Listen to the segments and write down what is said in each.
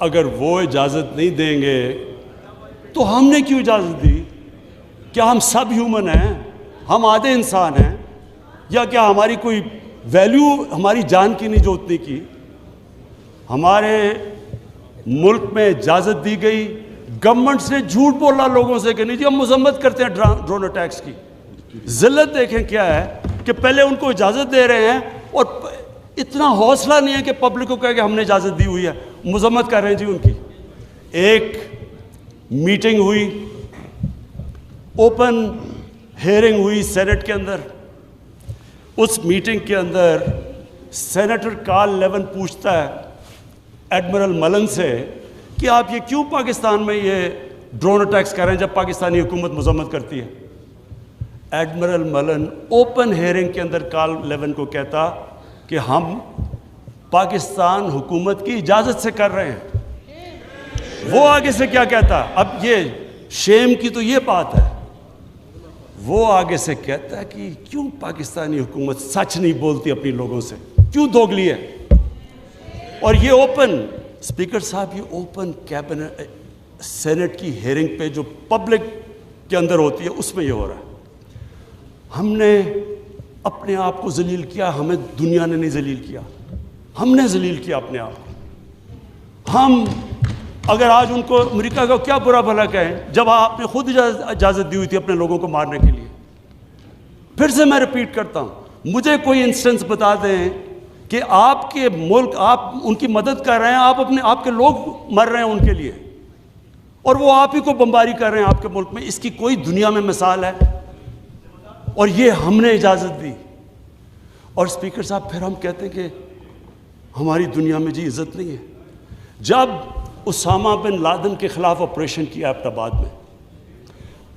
اگر وہ اجازت نہیں دیں گے تو ہم نے کیوں اجازت دی؟ کیا ہم سب ہیومن ہیں؟ ہم آدھے انسان ہیں؟ یا کیا ہماری کوئی ویلیو ہماری جان کی نہیں جو اتنی کی؟ ہمارے ملک میں اجازت دی گئی، گورنمنٹس نے جھوٹ بولا لوگوں سے کہ نہیں جی ہم مذمت کرتے ہیں ڈرون اٹیکس کی۔ ذلت دیکھیں کیا ہے کہ پہلے ان کو اجازت دے رہے ہیں اور اتنا حوصلہ نہیں ہے کہ پبلک کو کہے کہ ہم نے اجازت دی ہوئی ہے، مذمت کر رہے ہیں جی ان کی۔ ایک میٹنگ ہوئی، اوپن ہیئرنگ ہوئی سینٹ کے اندر۔ اس میٹنگ کے اندر سینیٹر کارل لیون پوچھتا ہے ایڈمرل ملن سے کہ آپ یہ کیوں پاکستان میں یہ ڈرون اٹیکس کر رہے ہیں جب پاکستانی حکومت مذمت کرتی ہے؟ ایڈمرل ملن اوپن ہیئرنگ کے اندر کارل لیون کو کہتا کہ ہم پاکستان حکومت کی اجازت سے کر رہے ہیں۔ وہ آگے سے کیا کہتا؟ اب یہ شیم کی تو یہ بات ہے، وہ آگے سے کہتا ہے کہ کیوں پاکستانی حکومت سچ نہیں بولتی اپنی لوگوں سے، کیوں دوگلی ہے؟ اور یہ اوپن اسپیکر صاحب، یہ اوپن کیبنٹ سینٹ کی ہیئرنگ پہ جو پبلک کے اندر ہوتی ہے اس میں یہ ہو رہا ہے۔ ہم نے اپنے آپ کو ذلیل کیا، ہمیں دنیا نے نہیں ذلیل کیا، ہم نے ذلیل کیا اپنے آپ کو۔ ہم اگر آج ان کو امریکہ کا کیا برا بھلا کہیں جب آپ نے خود اجازت دی ہوئی تھی اپنے لوگوں کو مارنے کے لیے۔ پھر سے میں ریپیٹ کرتا ہوں، مجھے کوئی انسٹنس بتا دیں کہ آپ کے ملک، آپ ان کی مدد کر رہے ہیں، آپ کے لوگ مر رہے ہیں ان کے لیے، اور وہ آپ ہی کو بمباری کر رہے ہیں آپ کے ملک میں، اس کی کوئی دنیا میں مثال ہے؟ اور یہ ہم نے اجازت دی۔ اور اسپیکر صاحب پھر ہم کہتے ہیں کہ ہماری دنیا میں جی عزت نہیں ہے۔ جب اسامہ بن لادن کے خلاف آپریشن کیا ایبٹ آباد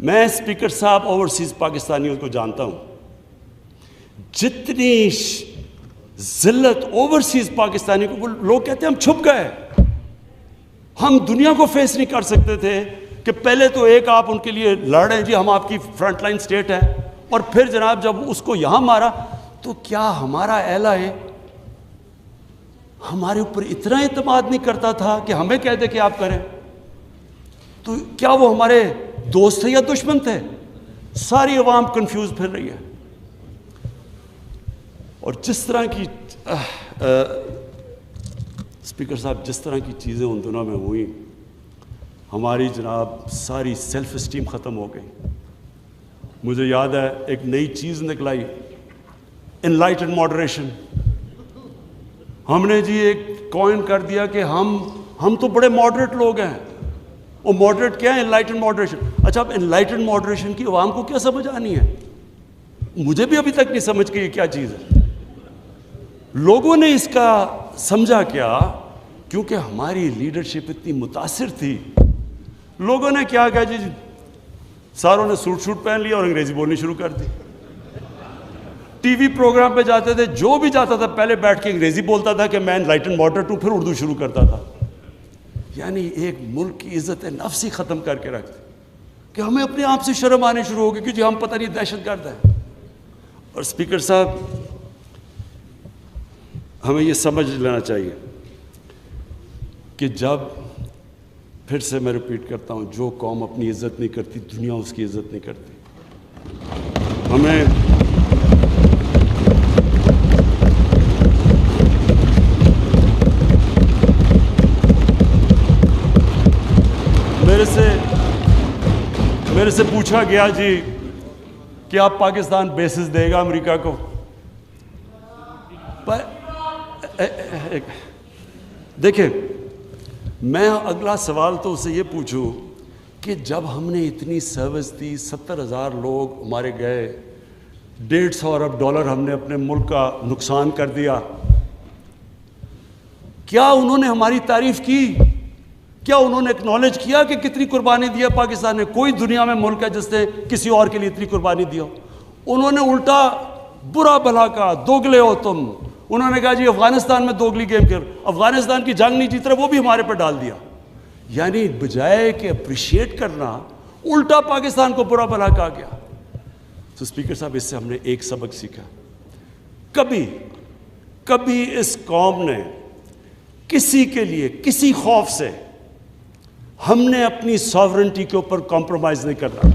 میں اسپیکر صاحب اوورسیز پاکستانیوں کو جانتا ہوں، جتنی ذلت اوورسیز پاکستانی کو، لوگ کہتے ہیں ہم چھپ گئے، ہم دنیا کو فیس نہیں کر سکتے تھے کہ پہلے تو ایک آپ ان کے لیے لڑ رہے ہیں جی ہم آپ کی فرنٹ لائن سٹیٹ ہے، اور پھر جناب جب اس کو یہاں مارا تو کیا ہمارا اہل ہے ہمارے اوپر اتنا اعتماد نہیں کرتا تھا کہ ہمیں کہہ دے کہ آپ کریں؟ تو کیا وہ ہمارے دوست تھے یا دشمن تھے؟ ساری عوام کنفیوز پھر رہی ہے۔ اور جس طرح کی اسپیکر صاحب جس طرح کی چیزیں ان دنوں میں ہوئیں، ہماری جناب ساری سیلف اسٹیم ختم ہو گئی۔ مجھے یاد ہے ایک نئی چیز نکلائی، انلائٹنڈ ماڈریشن۔ ہم نے جی ایک کوائن کر دیا کہ ہم تو بڑے ماڈریٹ لوگ ہیں۔ وہ ماڈریٹ کیا ہے؟ Enlightened moderation. اچھا، اب انلائٹنڈ ماڈریشن کی عوام کو کیا سمجھ آنی ہے؟ مجھے بھی ابھی تک نہیں سمجھ کہ یہ کیا چیز ہے۔ لوگوں نے اس کا سمجھا کیا؟ کیونکہ ہماری لیڈرشپ اتنی متاثر تھی، لوگوں نے کیا کہا جی ساروں نے سوٹ پہن لیا اور انگریزی بولنی شروع کر دی۔ ٹی وی پروگرام پہ جاتے تھے، جو بھی جاتا تھا پہلے بیٹھ کے انگریزی بولتا تھا کہ میں انلائٹنڈ ماڈریٹ ہوں، پھر اردو شروع کرتا تھا۔ یعنی ایک ملک کی عزت نفس ہی ختم کر کے رکھتے کہ ہمیں اپنے آپ سے شرم آنے شروع ہو گئی کہ جی ہم پتہ نہیں دہشت گرد ہیں۔ اور اسپیکر صاحب ہمیں یہ سمجھ لینا چاہیے کہ جب، پھر سے میں ریپیٹ کرتا ہوں، جو قوم اپنی عزت نہیں کرتی دنیا اس کی عزت نہیں کرتی۔ ہمیں میرے سے پوچھا گیا جی کہ آپ پاکستان بیسز دے گا امریکہ کو؟ دیکھیں، میں اگلا سوال تو اسے یہ پوچھوں کہ جب ہم نے اتنی سروس دی، 70,000 لوگ ہمارے گئے، $150 ارب ہم نے اپنے ملک کا نقصان کر دیا، کیا انہوں نے ہماری تعریف کی؟ کیا انہوں نے اکنالج کیا کہ کتنی قربانی دیا پاکستان نے؟ کوئی دنیا میں ملک ہے جس نے کسی اور کے لیے اتنی قربانی دیا؟ انہوں نے الٹا برا بھلا کہا، دوگلے ہو تم۔ انہوں نے کہا جی افغانستان میں دوگلی گیم کر، افغانستان کی جنگ نہیں جیت رہے، وہ بھی ہمارے پر ڈال دیا۔ یعنی بجائے کہ اپریشیٹ کرنا، الٹا پاکستان کو برا بھلا کہا گیا۔ تو اسپیکر صاحب اس سے ہم نے ایک سبق سیکھا، کبھی اس قوم نے کسی کے لیے کسی خوف سے ہم نے اپنی ساورنٹی کے اوپر کمپرومائز نہیں کرنا.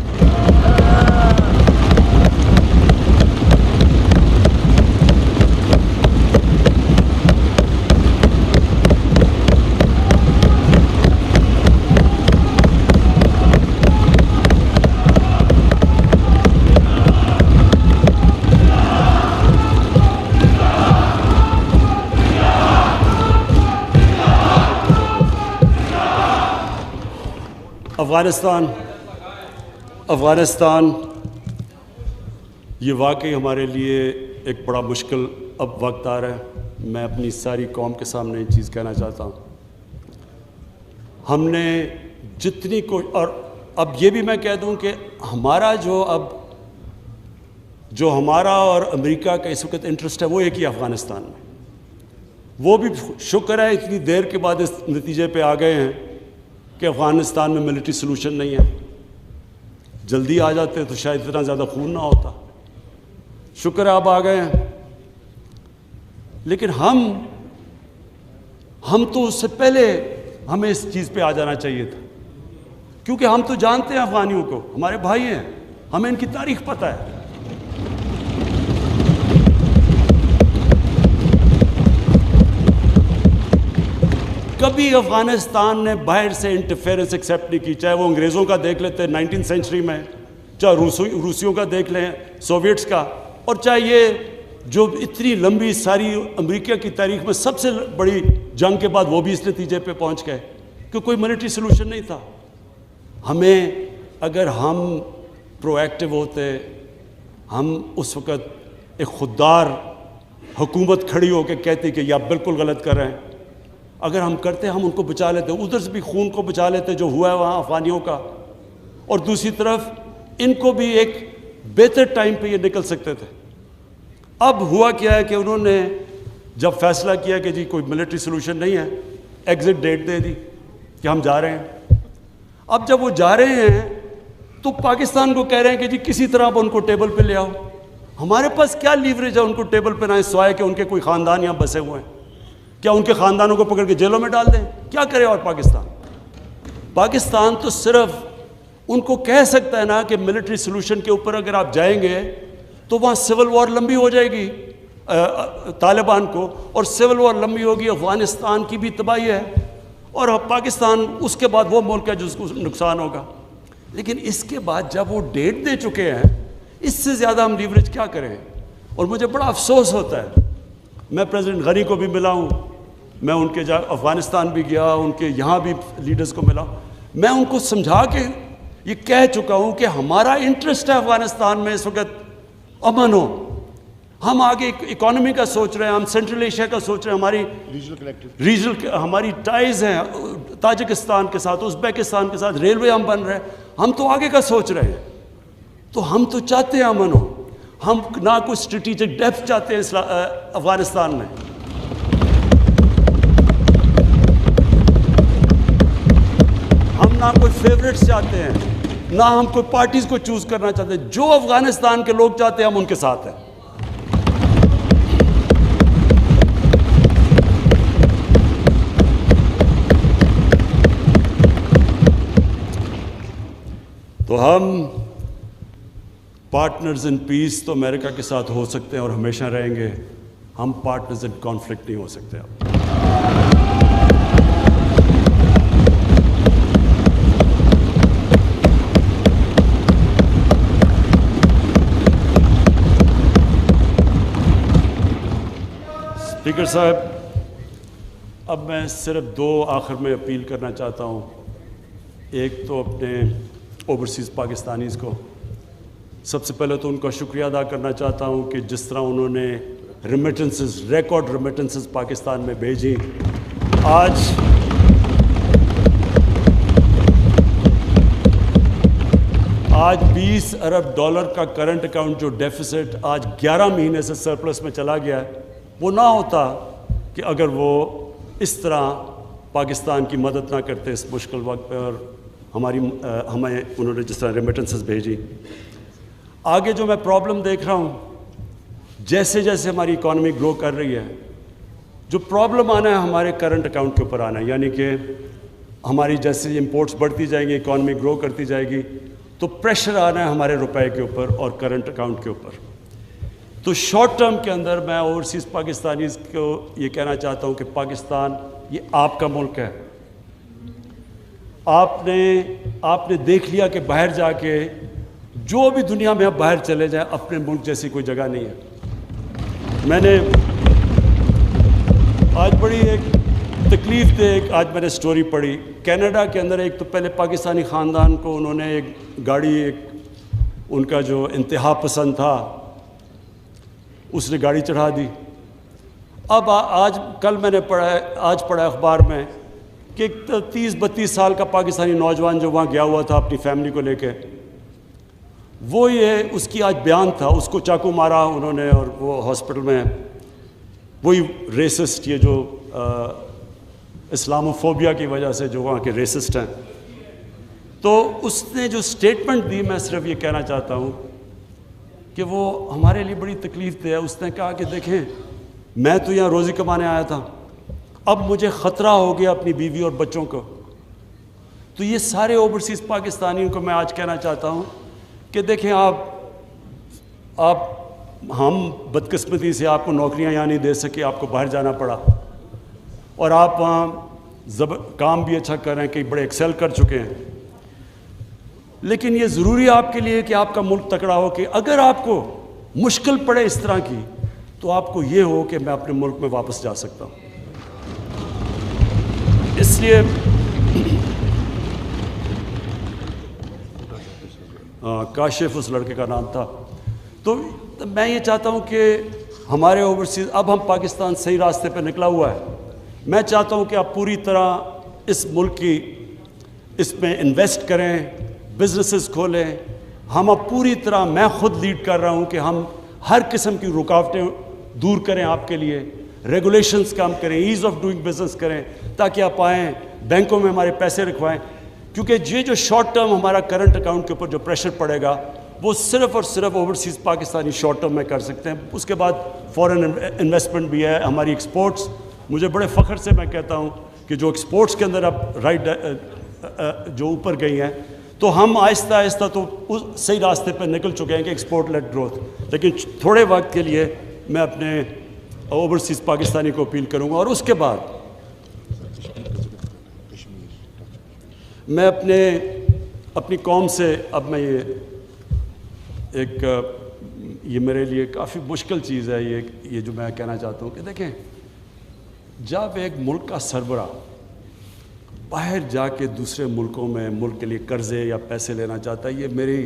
افغانستان یہ واقعی ہمارے لیے ایک بڑا مشکل اب وقت آ رہا ہے. میں اپنی ساری قوم کے سامنے یہ چیز کہنا چاہتا ہوں. ہم نے جتنی اور اب یہ بھی میں کہہ دوں کہ ہمارا جو ہمارا اور امریکہ کا اس وقت انٹرسٹ ہے وہ ایک ہی افغانستان میں. وہ بھی شکر ہے اتنی دیر کے بعد اس نتیجے پہ آ گئے ہیں کہ افغانستان میں ملٹری سلوشن نہیں ہے. جلدی آ جاتے تو شاید اتنا زیادہ خون نہ ہوتا. شکر ہے اب آ گئے ہیں. لیکن ہم تو اس سے پہلے ہمیں اس چیز پہ آ جانا چاہیے تھا, کیونکہ ہم تو جانتے ہیں افغانیوں کو, ہمارے بھائی ہیں, ہمیں ان کی تاریخ پتہ ہے. کبھی افغانستان نے باہر سے انٹرفیئرنس ایکسیپٹ نہیں کی, چاہے وہ انگریزوں کا دیکھ لیتے 19 سینچری میں, چاہے روسیوں کا دیکھ لیں, سوویٹس کا, اور چاہے یہ جو اتنی لمبی ساری امریکہ کی تاریخ میں سب سے بڑی جنگ کے بعد وہ بھی اس نتیجے پہ پہنچ گئے کہ کوئی ملٹری سلوشن نہیں تھا. ہمیں اگر ہم پرو ایکٹیو ہوتے, ہم اس وقت ایک خوددار حکومت کھڑی ہو کے کہتی کہ یہ آپ بالکل غلط کر رہے ہیں, اگر ہم کرتے ہم ان کو بچا لیتے, ادھر سے بھی خون کو بچا لیتے جو ہوا ہے وہاں افغانیوں کا, اور دوسری طرف ان کو بھی ایک بہتر ٹائم پہ یہ نکل سکتے تھے. اب ہوا کیا ہے کہ انہوں نے جب فیصلہ کیا کہ جی کوئی ملٹری سلوشن نہیں ہے, ایگزٹ ڈیٹ دے دی کہ ہم جا رہے ہیں. اب جب وہ جا رہے ہیں تو پاکستان کو کہہ رہے ہیں کہ جی کسی طرح آپ ان کو ٹیبل پہ لے آؤ. ہمارے پاس کیا لیوریج ہے ان کو ٹیبل پہ نہ سوائے کہ ان کے کوئی خاندان یہاں بسے ہوئے ہیں؟ کیا ان کے خاندانوں کو پکڑ کے جیلوں میں ڈال دیں؟ کیا کرے؟ اور پاکستان تو صرف ان کو کہہ سکتا ہے نا کہ ملٹری سلوشن کے اوپر اگر آپ جائیں گے تو وہاں سول وار لمبی ہو جائے گی طالبان کو, اور سول وار لمبی ہوگی, افغانستان کی بھی تباہی ہے, اور پاکستان اس کے بعد وہ ملک ہے جس کو نقصان ہوگا. لیکن اس کے بعد جب وہ ڈیٹ دے چکے ہیں, اس سے زیادہ ہم لیوریج کیا کریں؟ اور مجھے بڑا افسوس ہوتا ہے. میں پریزیڈنٹ غنی کو بھی ملا ہوں, میں ان کے افغانستان بھی گیا, ان کے یہاں بھی لیڈرز کو ملا. میں ان کو سمجھا کے یہ کہہ چکا ہوں کہ ہمارا انٹرسٹ ہے افغانستان میں اس وقت امن ہو. ہم آگے اکانومی کا سوچ رہے ہیں, ہم سینٹرل ایشیا کا سوچ رہے ہیں, ہماری ریجنل ہماری ٹائز ہیں تاجکستان کے ساتھ, ازبیکستان کے ساتھ, ریلوے ہم بن رہے ہیں, ہم تو آگے کا سوچ رہے ہیں. تو ہم تو چاہتے ہیں امن ہو. ہم نہ کوئی اسٹریٹجک ڈیپتھ چاہتے ہیں افغانستان میں. ہم نہ کوئی فیوریٹس چاہتے ہیں, نہ ہم کوئی پارٹیز کو چوز کرنا چاہتے ہیں. جو افغانستان کے لوگ چاہتے ہیں ہم ان کے ساتھ ہیں. تو ہم پارٹنرز ان پیس تو امریکہ کے ساتھ ہو سکتے ہیں اور ہمیشہ رہیں گے, ہم پارٹنرز ان کانفلکٹ نہیں ہو سکتے. اسپیکر صاحب, اب میں صرف 2 آخر میں اپیل کرنا چاہتا ہوں. ایک تو اپنے اوورسیز پاکستانیز کو, سب سے پہلے تو ان کا شکریہ ادا کرنا چاہتا ہوں کہ جس طرح انہوں نے ریمیٹنسز, ریکارڈ ریمیٹنسز پاکستان میں بھیجی. آج $20 ارب کا کرنٹ اکاؤنٹ جو ڈیفیسٹ آج 11 مہینے سے سرپلس میں چلا گیا ہے, وہ نہ ہوتا کہ اگر وہ اس طرح پاکستان کی مدد نہ کرتے اس مشکل وقت پہ, اور ہمیں انہوں نے جس طرح ریمیٹنسز بھیجی. آگے جو میں پرابلم دیکھ رہا ہوں, جیسے جیسے ہماری اکانومی گرو کر رہی ہے, جو پرابلم آنا ہے ہمارے کرنٹ اکاؤنٹ کے اوپر آنا ہے، یعنی کہ ہماری جیسے امپورٹس بڑھتی جائیں گی، اکانومی گرو کرتی جائے گی، تو پریشر آنا ہے ہمارے روپے کے اوپر اور کرنٹ اکاؤنٹ کے اوپر. تو شارٹ ٹرم کے اندر میں اوورسیز پاکستانیز کو یہ کہنا چاہتا ہوں کہ پاکستان یہ آپ کا ملک ہے. آپ نے دیکھ لیا کہ باہر جا کے جو بھی دنیا میں آپ باہر چلے جائیں، اپنے ملک جیسی کوئی جگہ نہیں ہے. میں نے آج بڑی ایک تکلیف دہ آج میں نے سٹوری پڑھی. کینیڈا کے اندر ایک تو پہلے پاکستانی خاندان کو انہوں نے ایک گاڑی، ان کا جو انتہا پسند تھا اس نے گاڑی چڑھا دی. اب کل میں نے آج پڑھا اخبار میں کہ 30-32 سال کا پاکستانی نوجوان جو وہاں گیا ہوا تھا اپنی فیملی کو لے کے، وہ اس کی آج بیان تھا، اس کو چاقو مارا انہوں نے اور وہ ہاسپٹل میں. وہی ریسسٹ، یہ جو اسلاموفوبیا کی وجہ سے جو وہاں کے ریسسٹ ہیں. تو اس نے جو سٹیٹمنٹ دی، میں صرف یہ کہنا چاہتا ہوں کہ وہ ہمارے لیے بڑی تکلیف دہ ہے. اس نے کہا کہ دیکھیں، میں تو یہاں روزی کمانے آیا تھا، اب مجھے خطرہ ہو گیا اپنی بیوی اور بچوں کو. تو یہ سارے اوورسیز پاکستانیوں کو میں آج کہنا چاہتا ہوں کہ دیکھیں، ہم بدقسمتی سے آپ کو نوکریاں یہاں نہیں دے سکے، آپ کو باہر جانا پڑا، اور آپ وہاں کام بھی اچھا کر رہے ہیں، کئی بڑے ایکسل کر چکے ہیں. لیکن یہ ضروری ہے آپ کے لیے کہ آپ کا ملک تکڑا ہو، کہ اگر آپ کو مشکل پڑے اس طرح کی تو آپ کو یہ ہو کہ میں اپنے ملک میں واپس جا سکتا ہوں. اس لیے کاشف اس لڑکے کا نام تھا. تو میں یہ چاہتا ہوں کہ ہمارے اوورسیز، اب ہم پاکستان صحیح راستے پہ نکلا ہوا ہے. میں چاہتا ہوں کہ آپ پوری طرح اس ملک کی اس میں انویسٹ کریں، بزنسز کھولیں. ہم اب پوری طرح، میں خود لیڈ کر رہا ہوں کہ ہم ہر قسم کی رکاوٹیں دور کریں آپ کے لیے، ریگولیشنز کام کریں، ایز آف ڈوئنگ بزنس کریں، تاکہ آپ آئیں بینکوں میں ہمارے پیسے رکھوائیں. کیونکہ یہ جو شارٹ ٹرم ہمارا کرنٹ اکاؤنٹ کے اوپر جو پریشر پڑے گا، وہ صرف اور صرف اوورسیز پاکستانی شارٹ ٹرم میں کر سکتے ہیں. اس کے بعد فورن انویسٹمنٹ بھی ہے، ہماری ایکسپورٹس. مجھے بڑے فخر سے میں کہتا ہوں کہ جو ایکسپورٹس کے اندر اب جو اوپر گئی ہیں، تو ہم آہستہ آہستہ تو صحیح راستے پہ نکل چکے ہیں کہ ایکسپورٹ لیڈ گروتھ. لیکن تھوڑے وقت کے لیے میں اپنے اوورسیز پاکستانی کو اپیل کروں گا. اور اس کے بعد میں اپنی قوم سے، اب میں یہ میرے لیے کافی مشکل چیز ہے یہ جو میں کہنا چاہتا ہوں کہ دیکھیں، جب ایک ملک کا سربراہ باہر جا کے دوسرے ملکوں میں ملک کے لیے قرضے یا پیسے لینا چاہتا ہے، یہ میری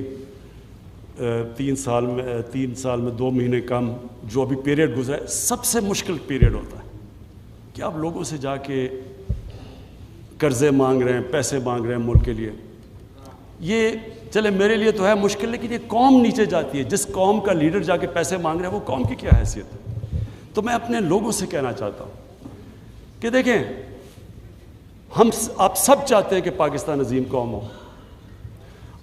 3 سال میں 2 مہینے کم جو ابھی پیریڈ گزرا ہے، سب سے مشکل پیریڈ ہوتا ہے کہ آپ لوگوں سے جا کے قرضے مانگ رہے ہیں، پیسے مانگ رہے ہیں ملک کے لیے. یہ چلے میرے لیے تو ہے مشکل، لیکن یہ قوم نیچے جاتی ہے. جس قوم کا لیڈر جا کے پیسے مانگ رہے ہیں، وہ قوم کی کیا حیثیت ہے؟ تو میں اپنے لوگوں سے کہنا چاہتا ہوں کہ دیکھیں، آپ سب چاہتے ہیں کہ پاکستان عظیم قوم ہو.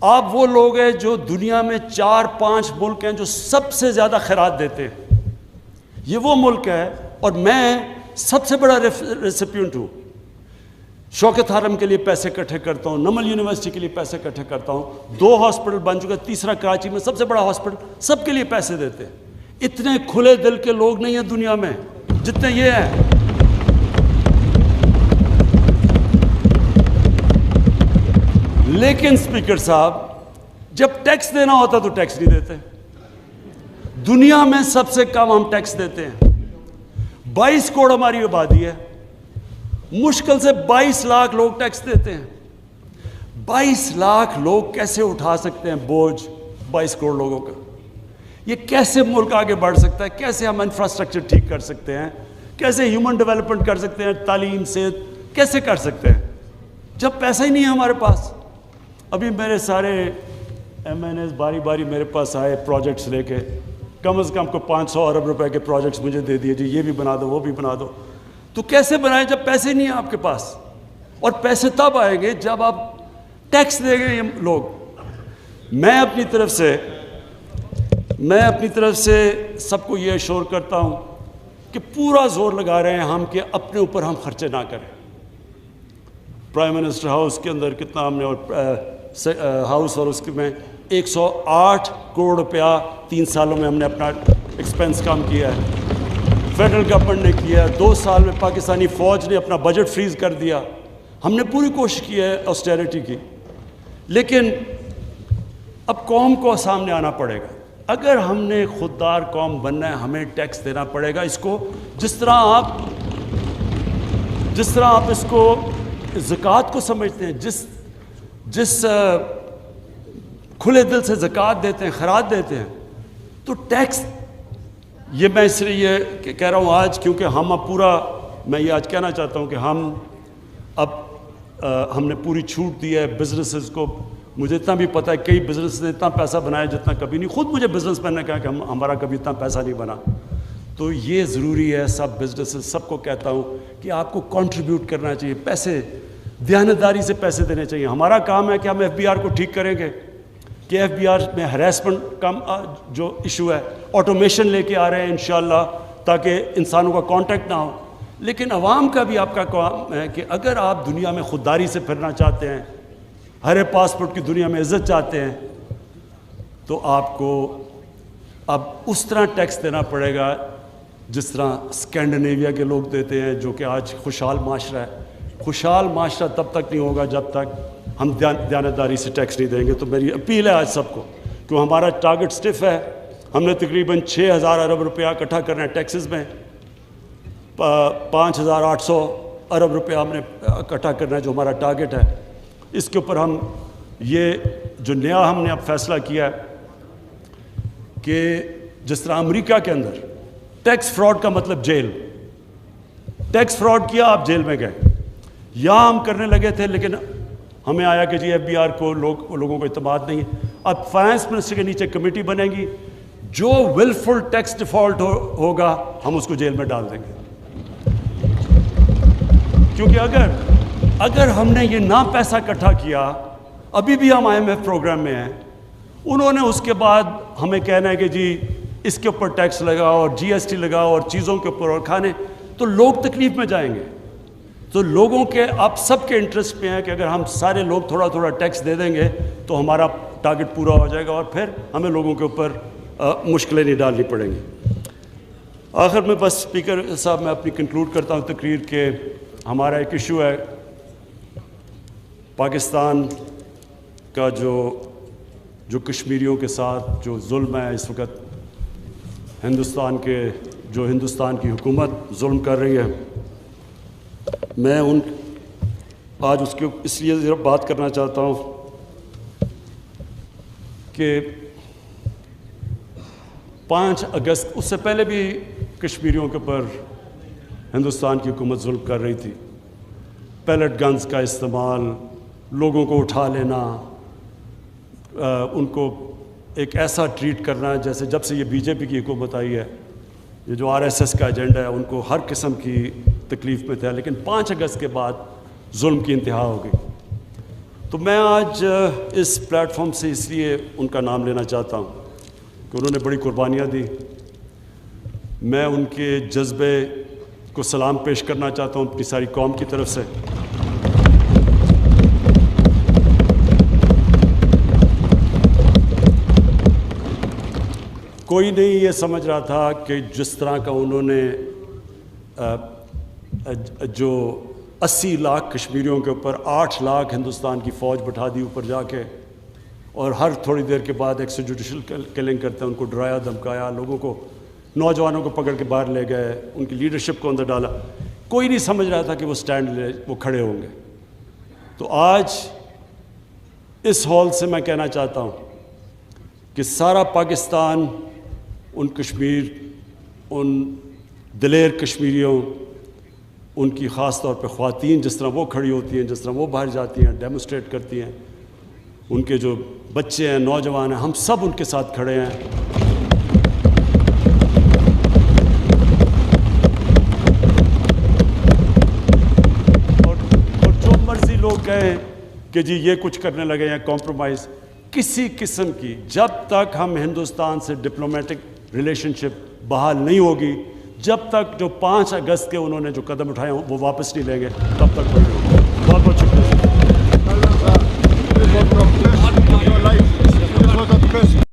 آپ وہ لوگ ہیں جو دنیا میں 4-5 ملک ہیں جو سب سے زیادہ خیرات دیتے ہیں. یہ وہ ملک ہے، اور میں سب سے بڑا ریسیپینٹ ہوں. شوکت حرم کے لیے پیسے اکٹھے کرتا ہوں، نمل یونیورسٹی کے لیے پیسے اکٹھے کرتا ہوں. 2 ہاسپٹل بن چکے، تیسرا کراچی میں سب سے بڑا ہاسپٹل، سب کے لیے پیسے دیتے ہیں. اتنے کھلے دل کے لوگ نہیں ہیں دنیا میں جتنے یہ ہیں. لیکن اسپیکر صاحب، جب ٹیکس دینا ہوتا تو ٹیکس نہیں دیتے. دنیا میں سب سے کم ہم ٹیکس دیتے ہیں. 22 کروڑ ہماری آبادی ہے، مشکل سے 22 لاکھ لوگ ٹیکس دیتے ہیں. 22 لاکھ لوگ کیسے اٹھا سکتے ہیں بوجھ 22 کروڑ لوگوں کا؟ یہ کیسے ملک آگے بڑھ سکتا ہے؟ کیسے ہم انفراسٹرکچر ٹھیک کر سکتے ہیں؟ کیسے ہیومن ڈیولپمنٹ کر سکتے ہیں؟ تعلیم سے کیسے کر سکتے ہیں جب پیسہ ہی نہیں ہے ہمارے پاس؟ ابھی میرے سارے ایم این ایز باری باری میرے پاس آئے پروجیکٹس لے کے، کم از کم کو 500 ارب روپے کے پروجیکٹس مجھے دے دیے، جی یہ بھی بنا دو، وہ بھی بنا دو. تو کیسے بنائیں جب پیسے نہیں ہیں آپ کے پاس؟ اور پیسے تب آئیں گے جب آپ ٹیکس دیں گے یہ لوگ. میں اپنی طرف سے سب کو یہ اشور کرتا ہوں کہ پورا زور لگا رہے ہیں ہم کہ اپنے اوپر ہم خرچے نہ کریں. پرائم منسٹر ہاؤس کے اندر کتنا ہم نے, اور ہاؤس اور اس میں 108 کروڑ روپیہ 3 سالوں میں ہم نے اپنا ایکسپینس کم کیا ہے. فیڈرل گورنمنٹ نے کیا ہے. 2 سال میں پاکستانی فوج نے اپنا بجٹ فریز کر دیا. ہم نے پوری کوشش کی ہے آسٹیرٹی کی, لیکن اب قوم کو سامنے آنا پڑے گا. اگر ہم نے خوددار قوم بننا ہے ہمیں ٹیکس دینا پڑے گا. اس کو جس طرح آپ اس کو زکوٰۃ کو سمجھتے ہیں, جس کھلے دل سے زکوٰۃ دیتے ہیں, خراج دیتے ہیں, تو ٹیکس, یہ میں اس لیے یہ کہہ رہا ہوں آج کیونکہ ہم اب پورا, میں یہ آج کہنا چاہتا ہوں کہ ہم نے پوری چھوٹ دی ہے بزنسز کو. مجھے اتنا بھی پتہ ہے کئی بزنس نے اتنا پیسہ بنایا جتنا کبھی نہیں. خود مجھے بزنس مین نے کہا کہ ہمارا کبھی اتنا پیسہ نہیں بنا. تو یہ ضروری ہے, سب بزنسز سب کو کہتا ہوں کہ آپ کو کنٹریبیوٹ کرنا چاہیے. پیسے دیانتداری سے پیسے دینے چاہیے. ہمارا کام ہے کہ ہم ایف بی آر کو ٹھیک کریں گے کہ ایف بی آر میں ہراسمنٹ کا جو ایشو ہے آٹومیشن لے کے آ رہے ہیں انشاءاللہ, تاکہ انسانوں کا کانٹیکٹ نہ ہو. لیکن عوام کا بھی آپ کا کام ہے کہ اگر آپ دنیا میں خودداری سے پھرنا چاہتے ہیں, ہر پاسپورٹ کی دنیا میں عزت چاہتے ہیں, تو آپ کو اب اس طرح ٹیکس دینا پڑے گا جس طرح اسکینڈینیویا کے لوگ دیتے ہیں, جو کہ آج خوشحال معاشرہ ہے. خوشحال معاشرہ تب تک نہیں ہوگا جب تک ہم دیانتداری سے ٹیکس نہیں دیں گے. تو میری اپیل ہے آج سب کو کہ ہمارا ٹارگٹ سٹف ہے. ہم نے تقریباً 6,000 ارب روپیہ اکٹھا کرنا ہے ٹیکسز میں, 5,800 ارب روپیہ ہم نے اکٹھا کرنا ہے جو ہمارا ٹارگٹ ہے. اس کے اوپر ہم یہ جو نیا ہم نے اب فیصلہ کیا ہے کہ جس طرح امریکہ کے اندر ٹیکس فراڈ کا مطلب جیل, ٹیکس فراڈ کیا آپ جیل میں گئے. یہاں ہم کرنے لگے تھے لیکن ہمیں آیا کہ جی ایف بی آر کو لوگوں کو اعتماد نہیں ہے. اب فائنانس منسٹر کے نیچے کمیٹی بنے گی, جو ولفل ٹیکس ڈیفالٹ ہوگا ہم اس کو جیل میں ڈال دیں گے. کیونکہ اگر ہم نے یہ نہ پیسہ اکٹھا کیا, ابھی بھی ہم IMF پروگرام میں ہیں, انہوں نے اس کے بعد ہمیں کہنا ہے کہ جی اس کے اوپر ٹیکس لگاؤ اور GST لگاؤ اور چیزوں کے اوپر اور کھانے, تو لوگ تکلیف میں جائیں گے. تو لوگوں کے آپ سب کے انٹرسٹ پہ ہیں کہ اگر ہم سارے لوگ تھوڑا تھوڑا ٹیکس دے دیں گے تو ہمارا ٹارگٹ پورا ہو جائے گا اور پھر ہمیں لوگوں کے اوپر مشکلیں نہیں ڈالنی پڑیں گی. آخر میں بس اسپیکر صاحب میں اپنی کنکلوڈ کرتا ہوں تقریر کہ ہمارا ایک ایشو ہے پاکستان کا جو کشمیریوں کے ساتھ جو ظلم ہے اس وقت, ہندوستان کی حکومت ظلم کر رہی ہے. میں آج اس کے اس لیے ذرا بات کرنا چاہتا ہوں کہ 5 اگست, اس سے پہلے بھی کشمیریوں کے اوپر ہندوستان کی حکومت ظلم کر رہی تھی. پیلٹ گنز کا استعمال, لوگوں کو اٹھا لینا, ان کو ایک ایسا ٹریٹ کرنا جیسے جب سے یہ BJP کی حکومت آئی ہے, یہ جو RSS کا ایجنڈا ہے, ان کو ہر قسم کی تکلیف میں تھا. لیکن 5 اگست کے بعد ظلم کی انتہا ہو گئی. تو میں آج اس پلیٹ فارم سے اس لیے ان کا نام لینا چاہتا ہوں کہ انہوں نے بڑی قربانیاں دی. میں ان کے جذبے کو سلام پیش کرنا چاہتا ہوں اپنی ساری قوم کی طرف سے. کوئی نہیں یہ سمجھ رہا تھا کہ جس طرح کا انہوں نے جو 80 لاکھ کشمیریوں کے اوپر 8 لاکھ ہندوستان کی فوج بٹھا دی اوپر جا کے, اور ہر تھوڑی دیر کے بعد ایکسٹرا جوڈیشل کلنگ کرتے ہیں, ان کو ڈرایا دھمکایا, لوگوں کو نوجوانوں کو پکڑ کے باہر لے گئے, ان کی لیڈرشپ کو اندر ڈالا. کوئی نہیں سمجھ رہا تھا کہ وہ سٹینڈ وہ کھڑے ہوں گے. تو آج اس ہال سے میں کہنا چاہتا ہوں کہ سارا پاکستان ان دلیر کشمیریوں, ان کی خاص طور پہ خواتین جس طرح وہ کھڑی ہوتی ہیں, جس طرح وہ باہر جاتی ہیں, ڈیمونسٹریٹ کرتی ہیں, ان کے جو بچے ہیں, نوجوان ہیں, ہم سب ان کے ساتھ کھڑے ہیں. اور جو مرضی لوگ کہیں کہ جی یہ کچھ کرنے لگے ہیں کمپرومائز, کسی قسم کی, جب تک ہم ہندوستان سے ڈپلومیٹک ریلیشن شپ بحال نہیں ہوگی, جب تک جو 5 اگست کے انہوں نے جو قدم اٹھائے وہ واپس نہیں لیں گے تب تک کوئی نہیں.